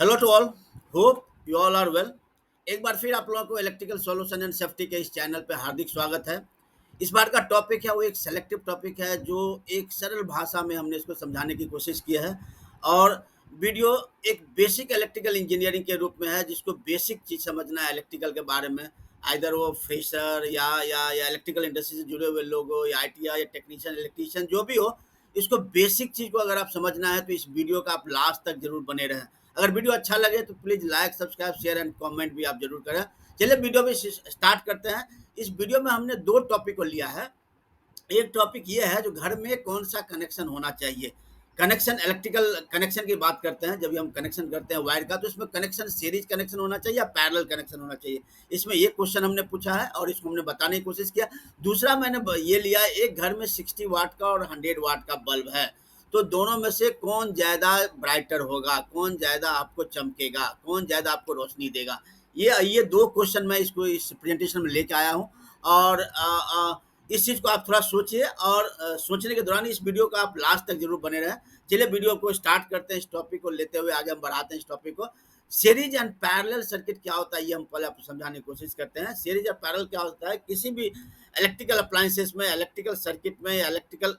Hello to all, hope you all are well. एक बार फिर आप लोगों को इलेक्ट्रिकल सॉल्यूशन एंड सेफ्टी के इस चैनल पे हार्दिक स्वागत है। इस बार का टॉपिक है वो एक सेलेक्टिव टॉपिक है जो एक सरल भाषा में हमने इसको समझाने की कोशिश की है। और वीडियो एक बेसिक इलेक्ट्रिकल इंजीनियरिंग के रूप में है जिसको बेसिक चीज़ समझना है इलेक्ट्रिकल के बारे में। आइदर वो फ्रेशर या इलेक्ट्रिकल इंडस्ट्री से जुड़े हुए लोग हो या आईटीआई या टेक्नीशियन इलेक्ट्रीशियन जो भी हो, इसको बेसिक चीज़ को अगर आप समझना है तो इस वीडियो का आप लास्ट तक जरूर बने रहें। अगर वीडियो अच्छा लगे तो please like subscribe share and comment भी आप जरूर करें। चलिए वीडियो भी स्टार्ट करते हैं। इस वीडियो में हमने दो टॉपिक को लिया है। एक टॉपिक ये है जो घर में कौन सा कनेक्शन होना चाहिए। कनेक्शन इलेक्ट्रिकल कनेक्शन की बात करते हैं। जब भी हम कनेक्शन करते हैं वायर का तो इसमें कनेक्शन सीरीज कनेक्शन होना चाहिए या पैरेलल कनेक्शन होना चाहिए। इसमें ये क्वेश्चन हमने पूछा है और इसको हमने बताने की कोशिश किया। दूसरा मैंने ये लिया, एक घर में 60 वाट का और 100 वाट का बल्ब है, तो दोनों में से कौन ज़्यादा ब्राइटर होगा, कौन ज़्यादा आपको चमकेगा, कौन ज़्यादा आपको रोशनी देगा। ये दो क्वेश्चन मैं इसको इस प्रेजेंटेशन में लेके आया हूँ। और इस चीज़ को आप थोड़ा सोचिए और सोचने के दौरान इस वीडियो को आप लास्ट तक जरूर बने रहें। चलिए वीडियो को स्टार्ट करते हैं। इस टॉपिक को लेते हुए आगे हम बढ़ाते हैं इस टॉपिक को। सीरीज एंड पैरेलल सर्किट क्या होता है ये हम पहले आपको समझाने की कोशिश करते हैं। सीरीज और पैरेलल क्या होता है, किसी भी इलेक्ट्रिकल अप्लायंसेस में, इलेक्ट्रिकल सर्किट में या इलेक्ट्रिकल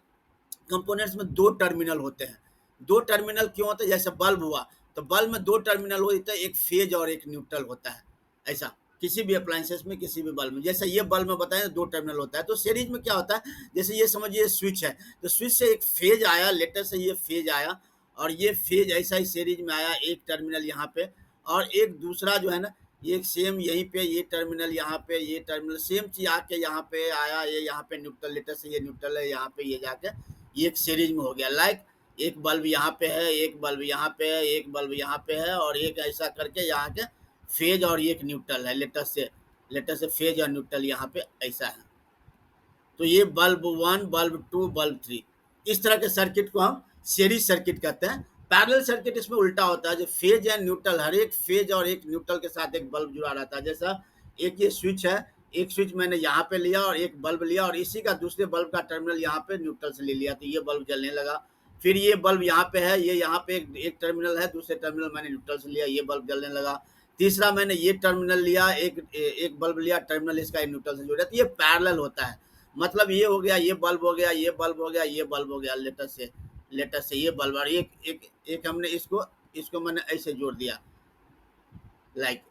कंपोनेंट्स में दो टर्मिनल होते हैं। दो टर्मिनल क्यों होते हैं? जैसे बल्ब हुआ तो बल्ब में दो टर्मिनल होता है, एक फेज और एक न्यूट्रल होता है। ऐसा किसी भी अप्लायंसेस में, किसी भी बल्ब में, जैसे ये बल्ब में बताएं दो टर्मिनल होता है। तो सीरीज में क्या होता है, जैसे ये समझिए स्विच है, तो स्विच से एक फेज आया, लेटर से ये फेज आया और ये फेज ऐसा ही सीरीज में आया, एक टर्मिनल यहाँ पे और एक दूसरा जो है ना, ये सेम यहीं पे ये टर्मिनल, यहाँ पे ये टर्मिनल सेम चीज आके यहाँ पे आया, ये यहाँ पे न्यूट्रल, लेटर से ये न्यूट्रल है, यहाँ पे ये जाके ये एक सीरीज में हो गया। लाइक एक बल्ब यहाँ पे है, एक बल्ब यहाँ पे है, एक बल्ब यहाँ पे है और एक ऐसा करके यहाँ के फेज और एक न्यूट्रल है। लेटर से फेज और न्यूट्रल यहाँ पे ऐसा है। तो ये bulb one, bulb two, bulb three, इस तरह के सर्किट को हम सीरीज सर्किट कहते हैं। पैरेलल सर्किट इसमें उल्टा होता है, जो फेज एंड न्यूट्रल, हर एक फेज और एक न्यूट्रल के साथ एक बल्ब जुड़ा रहता है। जैसा एक ये स्विच है, एक स्विच मैंने यहाँ पे लिया और एक बल्ब लिया और इसी का दूसरे बल्ब का टर्मिनल यहाँ पे न्यूट्रल से ले लिया तो ये बल्ब जलने लगा। फिर ये बल्ब यहाँ पे है, ये यहाँ पे एक टर्मिनल है, दूसरे टर्मिनल मैंने न्यूट्रल से लिया, ये बल्ब जलने लगा। तीसरा मैंने ये टर्मिनल लिया, एक बल्ब लिया, टर्मिनल इसका न्यूट्रल से जुड़ा, तो ये पैरेलल होता है। मतलब ये हो गया, ये बल्ब हो गया, ये बल्ब हो गया, ये बल्ब हो गया, लेटर से ये बल्ब और एक एक एक हमने इसको इसको मैंने ऐसे जोड़ दिया, लाइक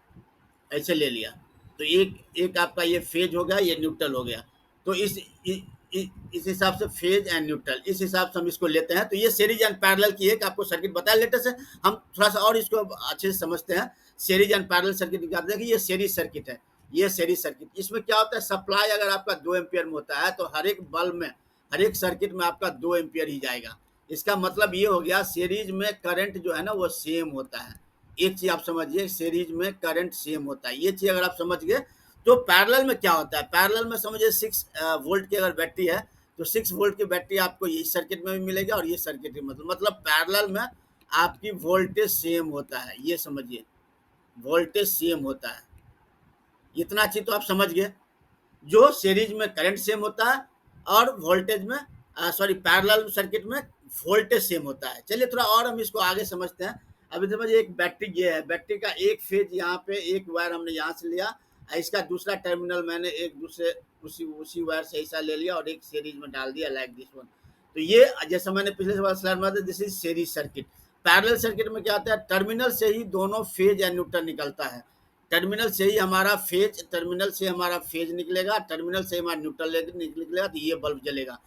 ऐसे ले लिया। तो एक एक आपका ये फेज हो गया, ये न्यूट्रल हो गया। तो इस हिसाब से फेज एंड न्यूट्रल, इस हिसाब से हम इसको लेते हैं। तो ये सीरीज एंड पैरेलल की एक आपको सर्किट बताया। लेटर से हम थोड़ा सा और इसको अच्छे से समझते हैं। सीरीज एंड पैरेलल सर्किट निकालते हैं कि ये सीरीज सर्किट है। ये सीरीज सर्किट, इसमें क्या होता है, सप्लाई अगर आपका 2 एम्पियर में होता है तो हर एक बल्ब में, हर एक सर्किट में आपका 2 एम्पियर ही जाएगा। इसका मतलब ये हो गया सीरीज में करंट जो है ना वो सेम होता है। एक चीज आप समझिए, सीरीज में करंट सेम होता है, ये चीज अगर आप समझ गए। तो पैरेलल में क्या होता है, पैरेलल में समझिए 6 वोल्ट की अगर बैटरी है तो 6 वोल्ट की बैटरी आपको इस सर्किट में भी मिलेगा और ये सर्किट में, मतलब पैरेलल में आपकी वोल्टेज सेम होता है। ये समझिए, वोल्टेज सेम होता है। इतना चीज तो आप समझ गए। जो सीरीज में करंट सेम होता है और वोल्टेज में, सॉरी, पैरेलल सर्किट में वोल्टेज सेम होता है। चलिए थोड़ा और हम इसको आगे समझते हैं। अभी समझिए एक बैटरी ये है, बैटरी का एक फेज यहाँ पे, एक वायर हमने यहाँ से लिया, इसका दूसरा टर्मिनल मैंने एक दूसरे उसी वायर से ऐसा ले लिया और एक सीरीज में डाल दिया, लाइक दिस वन। तो ये जैसा मैंने पिछले स्लाइड में बताया, this is series circuit. Parallel circuit में क्या होता है, टर्मिनल से ही दोनों फेज एंड न्यूट्रल निकलता है। टर्मिनल से ही हमारा फेज, टर्मिनल से हमारा फेज निकलेगा, टर्मिनल से हमारा न्यूट्रल निकलेगा, तो ये बल्ब जलेगा।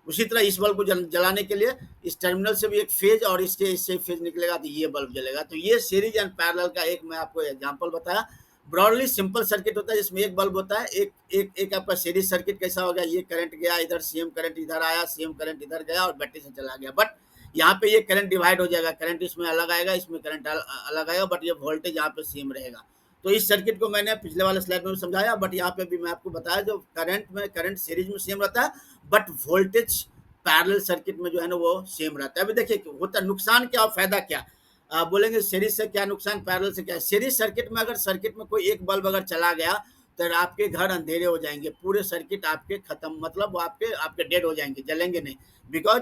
उसी तरह इस बल्ब को जलाने के लिए इस टर्मिनल से भी एक फेज और इससे फेज निकलेगा तो ये बल्ब जलेगा। तो ये सीरीज एंड पैरेलल का एक मैं आपको एग्जांपल बताया। ब्रॉडली सिंपल सर्किट होता है जिसमें एक बल्ब होता है। एक आपका सीरीज सर्किट कैसा होगा, ये करंट गया इधर, सेम करंट इधर आया, सेम करंट इधर गया और बैटरी से चला गया। बट यहाँ पे ये करंट डिवाइड हो जाएगा, करंट इसमें अलग आएगा, इसमें करंट अलग आएगा, बट ये वोल्टेज यहाँ पे सेम रहेगा। तो इस सर्किट को मैंने पिछले वाले स्लाइड में समझाया, बट यहाँ पे भी मैं आपको बताया, जो करंट सीरीज में सेम रहता है बट वोल्टेज पैरेलल सर्किट में जो है ना वो सेम रहता है। अभी देखिए होता नुकसान क्या और फायदा क्या। बोलेंगे सीरीज से क्या नुकसान, पैरेलल से क्या। सीरीज सर्किट में अगर सर्किट में कोई एक बल्ब अगर चला गया तो आपके घर अंधेरे हो जाएंगे, पूरे सर्किट आपके खत्म, मतलब वो आपके डेड हो जाएंगे, जलेंगे नहीं। बिकॉज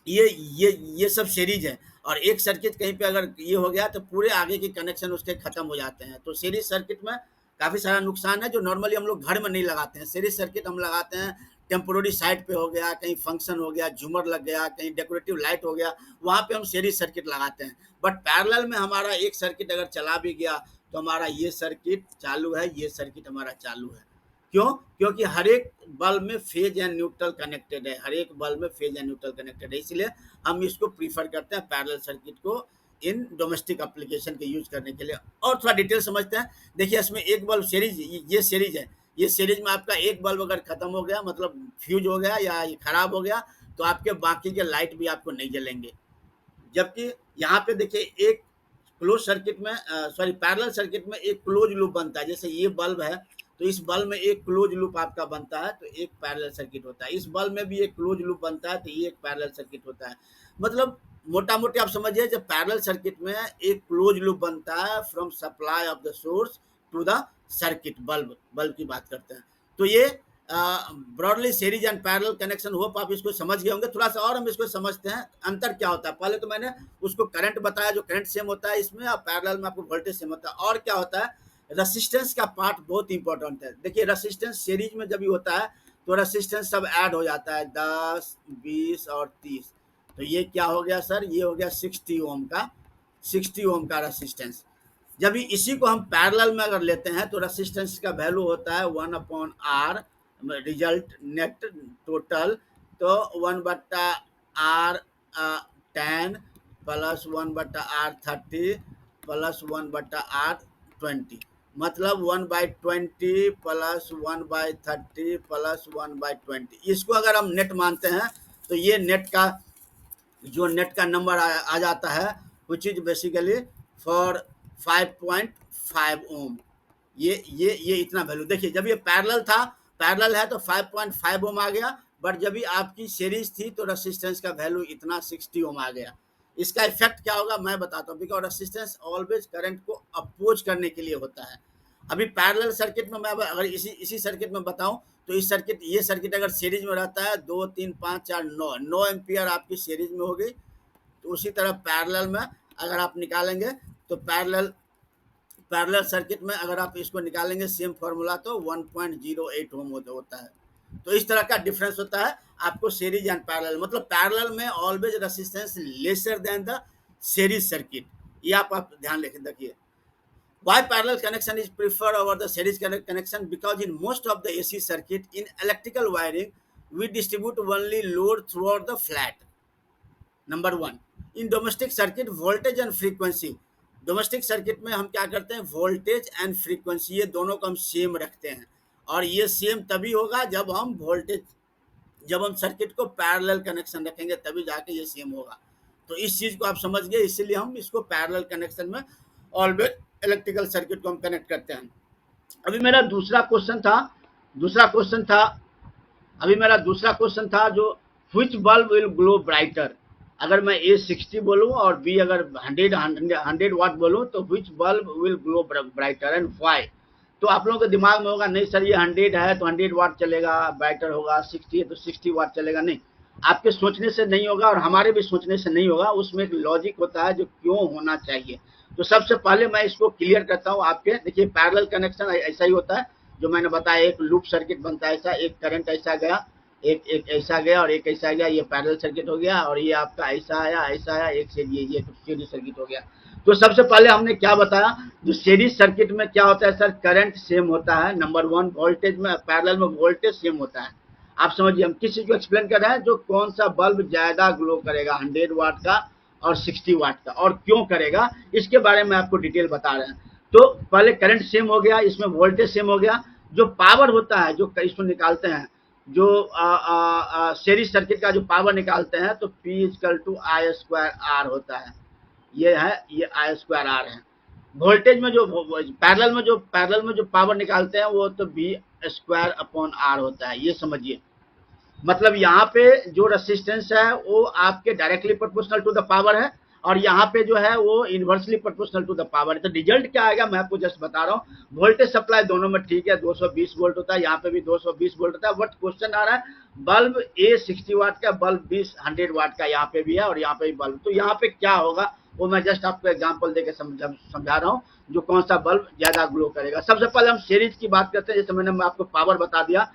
ये सब सीरीज है और एक सर्किट कहीं पे अगर ये हो गया तो पूरे आगे के कनेक्शन उसके खत्म हो जाते हैं। तो सीरीज सर्किट में काफ़ी सारा नुकसान है जो नॉर्मली हम लोग घर में नहीं लगाते हैं। सीरीज सर्किट हम लगाते हैं टेम्पोररी साइट पे, हो गया कहीं फंक्शन हो गया, झूमर लग गया, कहीं डेकोरेटिव लाइट हो गया, वहाँ पे हम सीरीज सर्किट लगाते हैं। बट पैरेलल में हमारा एक सर्किट अगर चला भी गया तो हमारा ये सर्किट चालू है, ये सर्किट हमारा चालू है। क्यों? क्योंकि हर एक बल्ब में फेज एंड न्यूट्रल कनेक्टेड है, हर एक बल्ब में फेज एंड न्यूट्रल कनेक्टेड है, इसलिए हम इसको प्रीफर करते हैं पैरेलल सर्किट को इन डोमेस्टिक एप्लीकेशन के यूज करने के लिए। और थोड़ा डिटेल समझते हैं। देखिए इसमें एक बल्ब सीरीज, ये सीरीज है, ये सीरीज में आपका एक बल्ब अगर खत्म हो गया, मतलब फ्यूज हो गया या ये खराब हो गया, तो आपके बाकी के लाइट भी आपको नहीं जलेंगे। जबकि यहाँ पे देखिए एक क्लोज सर्किट में, सॉरी पैरेलल सर्किट में एक क्लोज लूप बनता है। जैसे ये बल्ब है तो इस बल्ब में एक क्लोज लूप आपका बनता है, तो एक पैरेलल सर्किट होता है। इस बल्ब में भी एक क्लोज लूप बनता है, तो ये एक पैरेलल सर्किट होता है। मतलब मोटा मोटी आप समझिए, जब पैरेलल सर्किट में एक क्लोज लूप बनता है from supply of the source to the circuit, bulb की बात करते हैं। तो ये broadly series and parallel connection, hope आप इसको समझ गए होंगे। थोड़ा सा और हम इसको समझते हैं, अंतर क्या होता है। पहले तो मैंने उसको करंट बताया, जो करंट सेम होता है इसमें, और पैरेलल में आपको वोल्टेज सेम होता है। और क्या होता है, रेसिस्टेंस का पार्ट बहुत इंपॉर्टेंट है। देखिए रेसिस्टेंस सीरीज में जब भी होता है तो रेसिस्टेंस सब ऐड हो जाता है, 10, 20 और 30। तो ये क्या हो गया सर, ये हो गया 60 ओम का, 60 ओम का रेसिस्टेंस। जब इसी को हम पैरेलल में अगर लेते हैं तो रेसिस्टेंस का वैल्यू होता है 1/R, रिजल्ट नेट टोटल, तो 1/R 10 plus 1/R 30 plus 1/R 20, मतलब 1/20 प्लस 1/30 प्लस 1/20। इसको अगर हम नेट मानते हैं तो ये नेट का जो नेट का नंबर आ जाता है, विच इज बेसिकली फॉर 5.5 ओम। ये इतना वैल्यू। देखिए जब ये पैरेलल था, पैरेलल है तो 5.5 ओम आ गया, बट जब भी आपकी सीरीज थी तो रेसिस्टेंस का वैल्यू इतना 60 ओम आ गया। इसका इफेक्ट क्या होगा मैं बताता हूँ, बिकॉज रेसिस्टेंस ऑलवेज करंट को अपोज करने के लिए होता है। अभी पैरेलल सर्किट में मैं अगर इसी सर्किट में बताऊं तो इस सर्किट, ये सर्किट अगर सीरीज में रहता है 2, 3, 5, 4, 9 एम्पियर आपकी सीरीज में होगी। तो उसी तरह पैरेलल में अगर आप निकालेंगे तो पैरेलल सर्किट में अगर आप इसको निकालेंगे सेम फॉर्मूला, तो 1.08 ओम होता है। तो इस तरह का डिफरेंस होता है आपको सीरीज एंड पैरेलल। मतलब पैरेलल में always resistance lesser than the series circuit, ये आप ध्यान रखिए। Why parallel connection is preferred over the series connection? Because in most of the AC circuit, in electrical wiring, we distribute only load throughout the flat. Number one, in domestic circuit, voltage and frequency. Domestic circuit में हम क्या करते हैं, voltage and frequency ये दोनों को हम same रखते हैं। और ये सेम तभी होगा जब हम सर्किट को पैरेलल कनेक्शन रखेंगे, तभी जाके ये सेम होगा। तो इस चीज़ को आप समझ गए, इसीलिए हम इसको पैरेलल कनेक्शन में ऑलवेज इलेक्ट्रिकल सर्किट को हम कनेक्ट करते हैं। अभी मेरा दूसरा क्वेश्चन था जो which bulb will glow brighter. अगर मैं ए 60 बोलूँ और बी अगर 100 वाट बोलूँ, तो which bulb will glow brighter and why. तो आप लोगों के दिमाग में होगा नहीं सर ये 100 है तो 100 वाट चलेगा, ब्राइटर होगा, 60 है तो 60 वाट चलेगा। नहीं, आपके सोचने से नहीं होगा और हमारे भी सोचने से नहीं होगा। उसमें एक लॉजिक होता है जो क्यों होना चाहिए। तो सबसे पहले मैं इसको क्लियर करता हूँ आपके। देखिए पैरेलल कनेक्शन ऐसा ही होता है जो मैंने बताया, एक लूप सर्किट बनता है ऐसा, एक करंट ऐसा गया, एक ऐसा गया और एक ऐसा गया, ये पैरेलल सर्किट हो गया। और ये आपका ऐसा आया एक से ये सीरीज सर्किट हो गया। तो सबसे पहले हमने क्या बताया, जो सीरीज सर्किट में क्या होता है सर, करंट सेम होता है, नंबर वन। वोल्टेज में पैरेलल में वोल्टेज सेम होता है। आप समझिए हम किस चीज को एक्सप्लेन कर रहे हैं, जो कौन सा बल्ब ज्यादा ग्लो करेगा, 100 वाट का और 60 वाट का, और क्यों करेगा, इसके बारे में आपको डिटेल बता रहे हैं। तो पहले करंट सेम हो गया, इसमें वोल्टेज सेम हो गया। जो पावर होता है जो इसको निकालते हैं, जो सीरीज सर्किट का जो पावर निकालते हैं, तो P = I² R होता है। ये I² R है। वोल्टेज में जो पैरेलल में जो पावर निकालते हैं वो तो V² R होता है। ये समझिए, मतलब यहाँ पे जो रेसिस्टेंस है वो आपके directly proportional to the power है, और यहाँ पे जो है वो inversely proportional to the power. तो रिजल्ट क्या आएगा मैं आपको जस्ट बता रहा हूँ। वोल्टेज सप्लाई दोनों में ठीक है, 220 वोल्ट होता है, यहाँ पे भी 220 वोल्ट होता है। बट क्वेश्चन आ रहा है बल्ब ए 60 वाट का, बल्ब बी 100 वाट का यहाँ पे भी है और यहाँ पे भी बल्ब। तो यहाँ पे क्या होगा वो मैं जस्ट आपको एग्जांपल देके समझा रहा हूँ जो कौन सा बल्ब ज्यादा ग्लो करेगा। सबसे पहले हम सीरीज की बात करते हैं। जैसे मैंने आपको पावर बता दिया,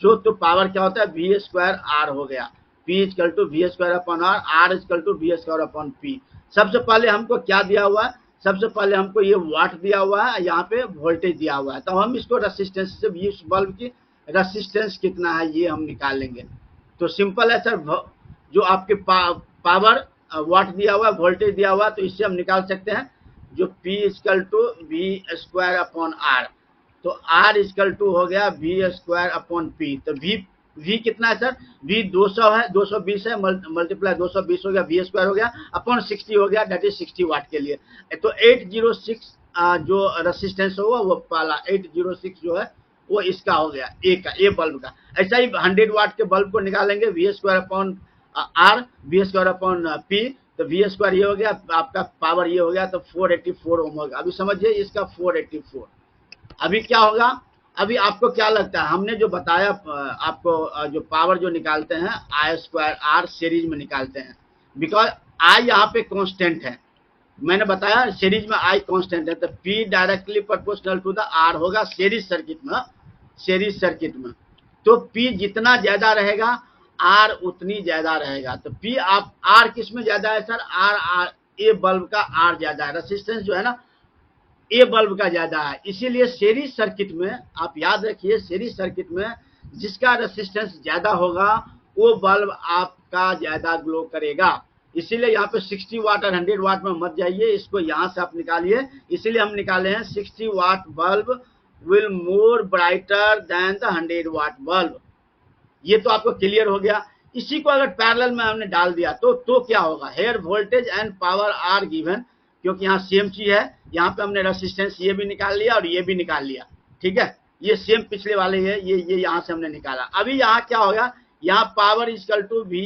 जो तो पावर क्या होता है वी स्क्वायर आर हो गया, P equal to V square upon R, R equal to V square upon P. सबसे पहले हमको क्या दिया हुआ है, सबसे पहले हमको ये वाट दिया हुआ है, यहाँ पे वोल्टेज दिया हुआ है। तो हम इसको रेसिस्टेंस से इस बल्ब की रेसिस्टेंस कितना है ये हम निकाल लेंगे। तो सिंपल है सर, जो आपके पावर वाट दिया हुआ है, वोल्टेज दिया हुआ है, तो इससे हम निकाल सकते हैं जो P equal to V square upon R. तो R इजकल टू हो गया वी स्क्वायर अपॉन P। तो V कितना है सर, V 200 है, 220 है, मल्टीप्लाई 220 हो गया, V स्क्वायर हो गया अपॉन 60 हो गया, दैट इज 60 वाट के लिए। तो 806 जो रेसिस्टेंस होगा वो पहला 806 जो है वो इसका हो गया ए का, ए बल्ब का। ऐसा ही 100 वाट के बल्ब को निकालेंगे, V square upon R, V square upon P. तो वी स्क्वायर ये हो गया, आपका पावर ये हो गया, तो 484 ओम होगा। अभी समझिए इसका 484। अभी क्या होगा, अभी आपको क्या लगता है हमने जो बताया आपको, जो पावर जो निकालते हैं आई स्क्वायर आर सीरीज में निकालते हैं, बिकॉज आई यहाँ पे कांस्टेंट है। मैंने बताया सीरीज में आई कांस्टेंट है, तो P directly proportional to the R होगा सीरीज सर्किट में। सीरीज सर्किट में तो पी जितना ज्यादा रहेगा आर उतनी ज्यादा रहेगा। तो पी आप आर किस में ज्यादा है सर, आर ए बल्ब का आर ज्यादा है, रेसिस्टेंस जो है ना ए बल्ब का ज्यादा है। इसीलिए सीरीज सर्किट में आप याद रखिए, सीरीज सर्किट में जिसका रेसिस्टेंस ज्यादा होगा वो बल्ब आपका ज्यादा ग्लो करेगा। इसीलिए यहाँ पे 60 वाट और 100 वाट में मत जाइए, इसको यहाँ से आप निकालिए। इसीलिए हम निकाले हैं 60 watt bulb will more brighter than the 100 watt bulb. ये तो आपको क्लियर हो गया। इसी को अगर पैरेलल में हमने डाल दिया तो क्या होगा, here voltage and power are given, क्योंकि यहाँ सेम चीज है। यहाँ पे हमने रेसिस्टेंस ये भी निकाल लिया और ये भी निकाल लिया, ठीक है, ये सेम पिछले वाले है, ये यहाँ से हमने निकाला। अभी यहाँ क्या होगा, यहाँ power equal to V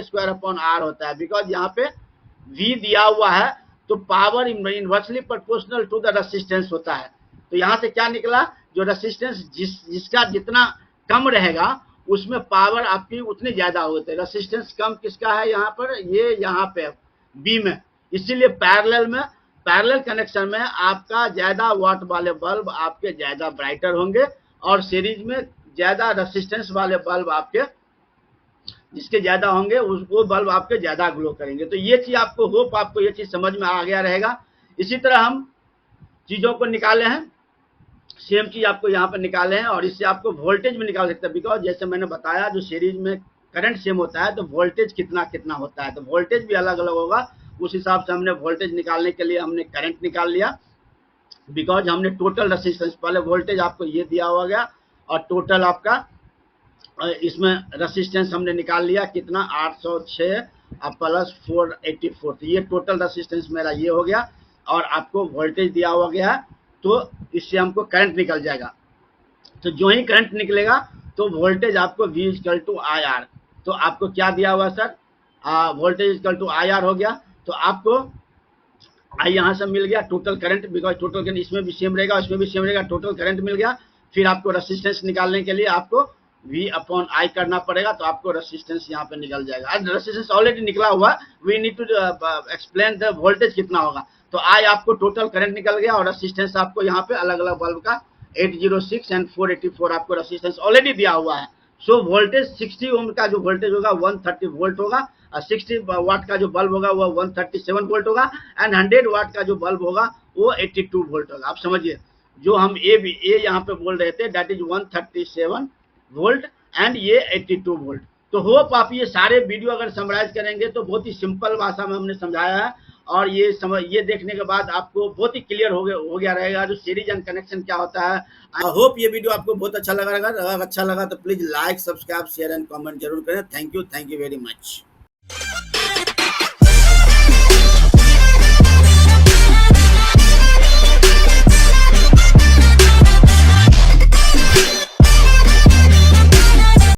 square upon R होता है, बिकॉज यहाँ पे V दिया हुआ है तो power inversely proportional to the resistance होता है। तो यहाँ से क्या निकला, जो रेसिस्टेंस जिसका जितना कम रहेगा उसमें पावर आपकी उतनी ज्यादा होती है। रेसिस्टेंस कम किसका है यहाँ पर, ये यहाँ पे बी में। इसीलिए पैरेलल कनेक्शन में आपका ज्यादा वाट वाले बल्ब आपके ज्यादा ब्राइटर होंगे और सीरीज में ज्यादा रेसिस्टेंस वाले बल्ब आपके जिसके ज्यादा होंगे वो बल्ब आपके ज्यादा ग्लो करेंगे। तो ये चीज आपको होप आपको ये चीज समझ में आ गया रहेगा। इसी तरह हम चीजों को निकाले हैं, सेम चीज आपको यहाँ पर निकाले हैं और इससे आपको वोल्टेज भी निकाल सकते हैं, बिकॉज जैसे मैंने बताया जो सीरीज में करंट सेम होता है तो वोल्टेज कितना कितना होता है, तो वोल्टेज भी अलग अलग होगा। उस हिसाब से हमने वोल्टेज निकालने के लिए हमने करंट निकाल लिया, बिकॉज हमने टोटल रेसिस्टेंस, पहले वोल्टेज आपको ये दिया हुआ गया और टोटल आपका इसमें रेसिस्टेंस हमने निकाल लिया कितना 806 प्लस 484। तो ये टोटल रेसिस्टेंस मेरा ये हो गया और आपको वोल्टेज दिया हुआ गया, तो इससे हमको करंट निकल जाएगा। तो जो ही करंट निकलेगा तो वोल्टेज आपको V equal to I R. तो आपको क्या दिया हुआ sir, voltage equal to I R हो गया। तो आपको आई यहाँ से मिल गया total current, because total current इसमें भी सेम रहेगा इसमें भी सेम रहेगा, टोटल करंट मिल गया। फिर आपको रेसिस्टेंस निकालने के लिए आपको V अपॉन आई करना पड़ेगा, तो आपको रेसिस्टेंस यहाँ पे निकल जाएगा। रेसिस्टेंस ऑलरेडी निकला हुआ, we need to explain the voltage कितना होगा। तो आई आपको टोटल करंट निकल गया और रेसिस्टेंस आपको यहाँ पे अलग अलग बल्ब का 806 एंड 484 आपको रेसिस्टेंस ऑलरेडी दिया हुआ है। सो वोल्टेज 60 ओम का जो वोल्टेज होगा 130 वोल्ट होगा और 60 वाट का जो बल्ब होगा वो 137 वोल्ट होगा एंड 100 वाट का जो बल्ब होगा वो 82 वोल्ट होगा। आप समझिए जो हम ए यहाँ पे बोल रहे थे दैट इज 137 वोल्ट एंड ये 82 वोल्ट। तो होप आप ये सारे वीडियो अगर समराइज करेंगे तो बहुत ही सिंपल भाषा में हमने समझाया है और ये देखने के बाद आपको बहुत ही क्लियर हो गया रहेगा जो सीरीज एंड कनेक्शन क्या होता है। आई होप ये वीडियो आपको बहुत अच्छा लगा। अगर अच्छा लगा तो please like, subscribe, share and comment जरूर करें। Thank you very much.